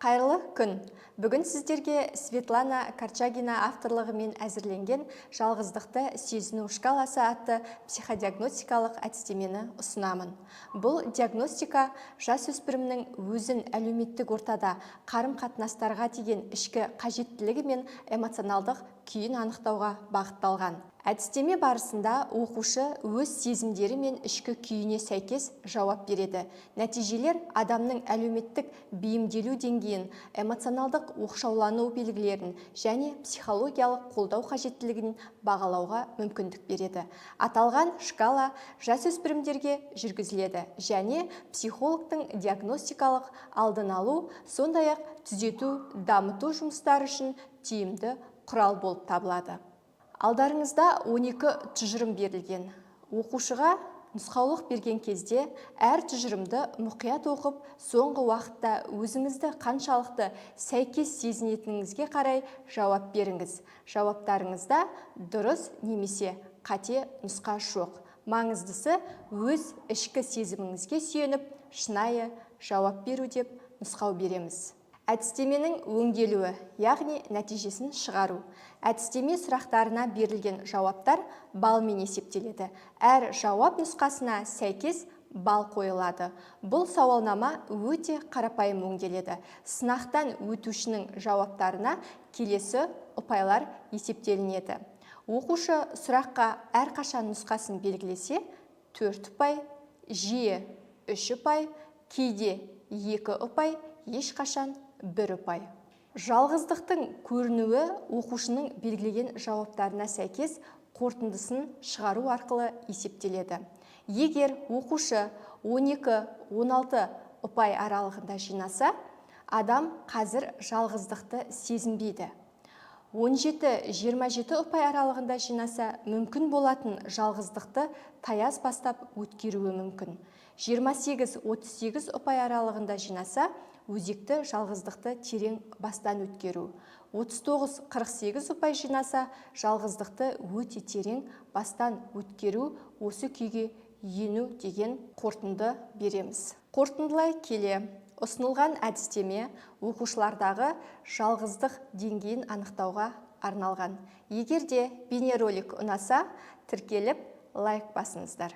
Қайырлы күн. Бүгін сіздерге Светлана Корчагина авторлығымен әзірленген жалғыздықты сезіну шкаласы атты психодиагностикалық әдістемені ұсынамын. Бұл диагностика жасөспірімнің өзін әлеуметтік ортада қарым-қатынастарға деген ішкі қажеттілігі мен эмоционалдық күйін анықтауға бағытталған. Әдістеме барысында оқушы өз сезімдері мен ішкі күйіне сәйкес жауап береді. Нәтижелер адамның әлеуметтік бейімделу деңгейін, эмоционалдық оқшаулану белгілерін және психологиялық қолдау қажеттілігін бағалауға мүмкіндік береді. Аталған шкала жасөспірімдерге жүргізіледі және психологтың диагностикалық алдын алу, сондай-ақ түзету, дамыту жұмыстары үшін тиімді құрал болып табылады. Алдарыңызда 12 тұжырым берілген. Оқушыға нұсқаулық берген кезде әр тұжырымды мұқият оқып, соңғы уақытта өзіңізді қаншалықты сәйкес сезінетініңізге қарай жауап беріңіз. Жауаптарыңызда дұрыс немесе қате нұсқа жоқ. Маңыздысы өз ішкі сезіміңізге сүйеніп, шынайы жауап беру деп нұсқау береміз. Әдістеменің өңделуі, яғни нәтижесін шығару. Әдістеме сұрақтарына берілген жауаптар балмен есептеледі. Әр жауап нұсқасына сәйкес бал қойылады. Бұл сауалнама өте қарапайым өңделеді. Сынақтан өтушінің жауаптарына келесі ұпайлар есептелінеді. Оқушы сұраққа әрқашан нұсқасын белгілесе 4 ұпай, жиі 3 ұпай, кейде 2 ұпай, ешқашан 1 ұпай. Жалғыздықтың көрінуі оқушының белгілеген жауаптарына сәйкес қорытындысын шығару арқылы есептеледі. Егер оқушы 12-16 ұпай аралығында жинаса, адам қазір жалғыздықты сезінбейді. 17-27 ұпай аралығында жинаса, мүмкін болатын жалғыздықты таяз бастап өткеруі мүмкін. 28-38 ұпай аралығында жинаса, өзекті жалғыздықты терең бастан өткеру. 39-48 ұпай жинаса, жалғыздықты өте терең бастан өткеру, осы күйге ену деген қорытынды береміз. Қорытындылай келе, ұсынылған әдістеме оқушылардағы жалғыздық деңгейін анықтауға арналған. Егер де бейнеролик ұнаса, тіркеліп лайк басыңыздар.